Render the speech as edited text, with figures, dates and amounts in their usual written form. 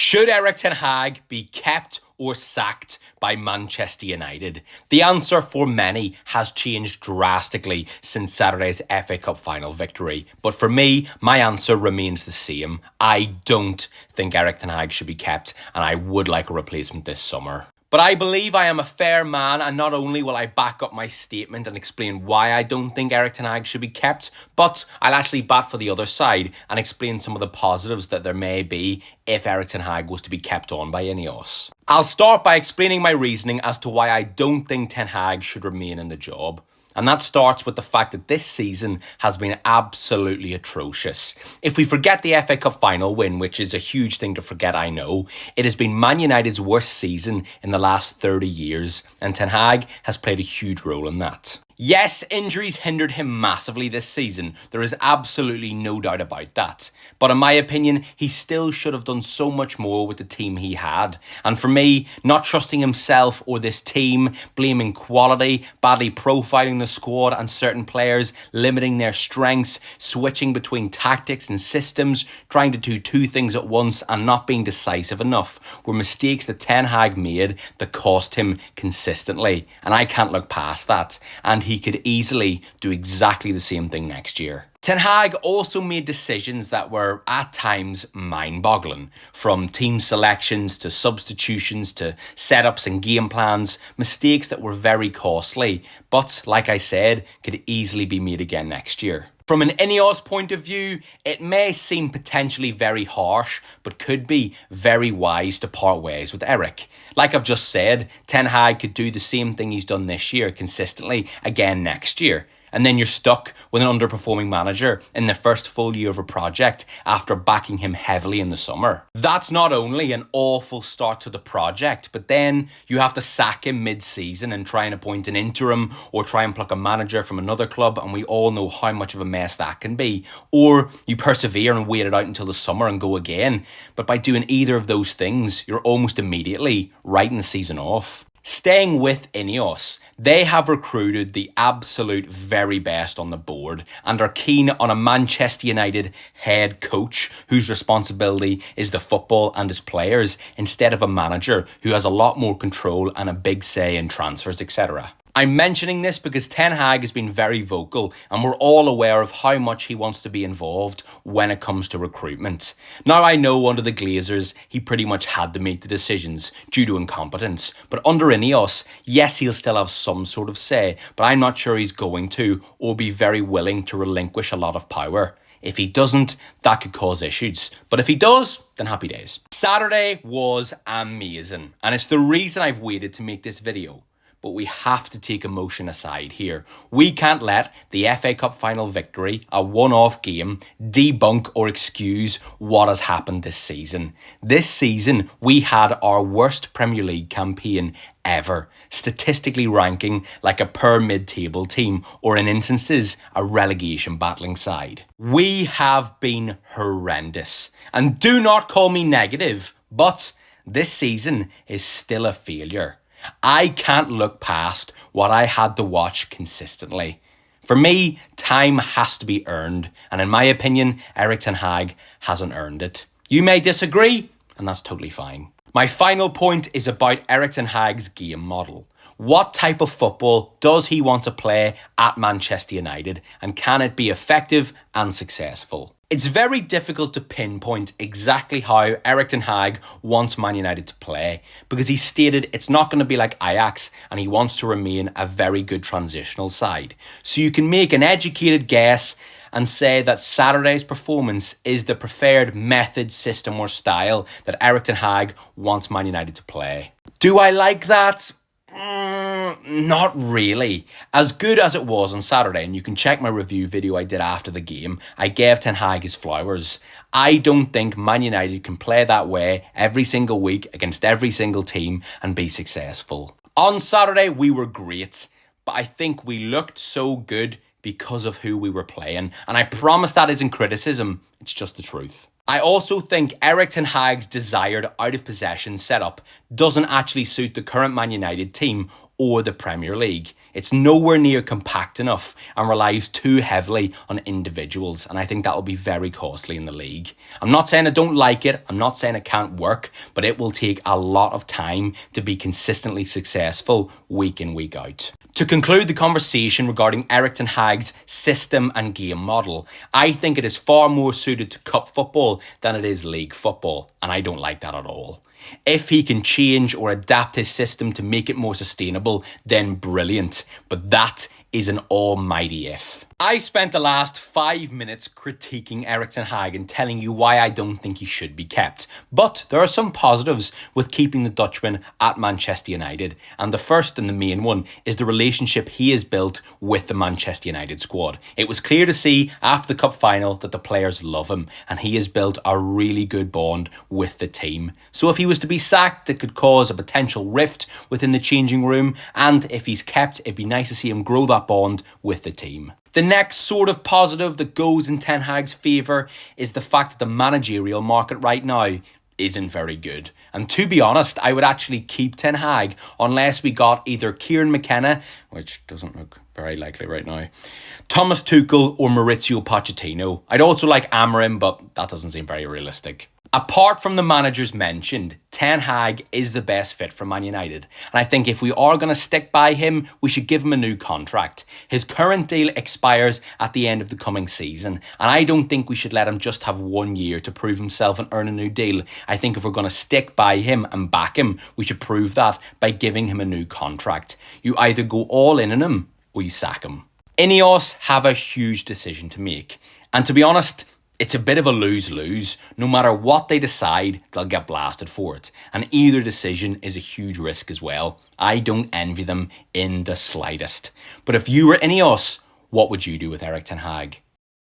Should Erik ten Hag be kept or sacked by Manchester United? The answer for many has changed drastically since Saturday's FA Cup final victory. But for me, my answer remains the same. I don't think Erik ten Hag should be kept, and I would like a replacement this summer. But I believe I am a fair man, and not only will I back up my statement and explain why I don't think Erik ten Hag should be kept, but I'll actually bat for the other side and explain some of the positives that there may be if Erik ten Hag was to be kept on by Ineos. I'll start by explaining my reasoning as to why I don't think Ten Hag should remain in the job. And that starts with the fact that this season has been absolutely atrocious. If we forget the FA Cup final win, which is a huge thing to forget, I know, it has been Man United's worst season in the last 30 years, and Ten Hag has played a huge role in that. Yes, injuries hindered him massively this season. There is absolutely no doubt about that. But in my opinion, he still should have done so much more with the team he had. And for me, not trusting himself or this team, blaming quality, badly profiling the squad and certain players, limiting their strengths, switching between tactics and systems, trying to do two things at once and not being decisive enough were mistakes that Ten Hag made that cost him consistently. And I can't look past that. And he could easily do exactly the same thing next year. Ten Hag also made decisions that were at times mind-boggling, from team selections to substitutions to setups and game plans, mistakes that were very costly, but like I said, could easily be made again next year. From an Ineos point of view, it may seem potentially very harsh, but could be very wise to part ways with Erik. Like I've just said, Ten Hag could do the same thing he's done this year consistently again next year. And then you're stuck with an underperforming manager in the first full year of a project after backing him heavily in the summer. That's not only an awful start to the project, but then you have to sack him mid-season and try and appoint an interim or try and pluck a manager from another club, and we all know how much of a mess that can be. Or you persevere and wait it out until the summer and go again. But by doing either of those things, you're almost immediately writing the season off. Staying with Ineos, they have recruited the absolute very best on the board and are keen on a Manchester United head coach whose responsibility is the football and his players instead of a manager who has a lot more control and a big say in transfers, etc. I'm mentioning this because Ten Hag has been very vocal and we're all aware of how much he wants to be involved when it comes to recruitment. Now I know under the Glazers he pretty much had to make the decisions due to incompetence, but under Ineos, yes, he'll still have some sort of say, but I'm not sure he's going to or be very willing to relinquish a lot of power. If he doesn't, that could cause issues. But if he does, then happy days. Saturday was amazing, and it's the reason I've waited to make this video. But we have to take emotion aside here. We can't let the FA Cup final victory, a one-off game, debunk or excuse what has happened this season. This season, we had our worst Premier League campaign ever, statistically ranking like a per mid-table team, or in instances, a relegation battling side. We have been horrendous. And do not call me negative, but this season is still a failure. I can't look past what I had to watch consistently. For me, time has to be earned, and in my opinion, Erik ten Hag hasn't earned it. You may disagree, and that's totally fine. My final point is about Erik ten Hag's game model. What type of football does he want to play at Manchester United, and can it be effective and successful? It's very difficult to pinpoint exactly how Erik ten Hag wants Man United to play because he stated it's not going to be like Ajax and he wants to remain a very good transitional side. So you can make an educated guess and say that Saturday's performance is the preferred method, system or style that Erik ten Hag wants Man United to play. Do I like that? Not really. As good as it was on Saturday, and you can check my review video I did after the game, I gave Ten Hag his flowers. I don't think Man United can play that way every single week against every single team and be successful. On Saturday, we were great, but I think we looked so good because of who we were playing, and I promise that isn't criticism, it's just the truth. I also think Erik ten Hag's desired out-of-possession setup doesn't actually suit the current Man United team or the Premier League. It's nowhere near compact enough and relies too heavily on individuals, and I think that will be very costly in the league. I'm not saying I don't like it, I'm not saying it can't work, but it will take a lot of time to be consistently successful week in, week out. To conclude the conversation regarding Erik ten Hag's system and game model, I think it is far more suited to cup football than it is league football, and I don't like that at all. If he can change or adapt his system to make it more sustainable, then brilliant, but that is an almighty if. I spent the last 5 minutes critiquing Erik ten Hag and telling you why I don't think he should be kept. But there are some positives with keeping the Dutchman at Manchester United. And the first and the main one is the relationship he has built with the Manchester United squad. It was clear to see after the cup final that the players love him and he has built a really good bond with the team. So if he was to be sacked, it could cause a potential rift within the changing room. And if he's kept, it'd be nice to see him grow that bond with the team. The next sort of positive that goes in Ten Hag's favour is the fact that the managerial market right now isn't very good. And to be honest, I would actually keep Ten Hag unless we got either Kieran McKenna, which doesn't look very likely right now, Thomas Tuchel or Maurizio Pochettino. I'd also like Amorim, but that doesn't seem very realistic. Apart from the managers mentioned, Ten Hag is the best fit for Man United. And I think if we are going to stick by him, we should give him a new contract. His current deal expires at the end of the coming season. And I don't think we should let him just have 1 year to prove himself and earn a new deal. I think if we're going to stick by him and back him, we should prove that by giving him a new contract. You either go all in on him or you sack him. Ineos have a huge decision to make. And to be honest, it's a bit of a lose-lose. No matter what they decide, they'll get blasted for it. And either decision is a huge risk as well. I don't envy them in the slightest. But if you were Ineos, what would you do with Erik ten Hag?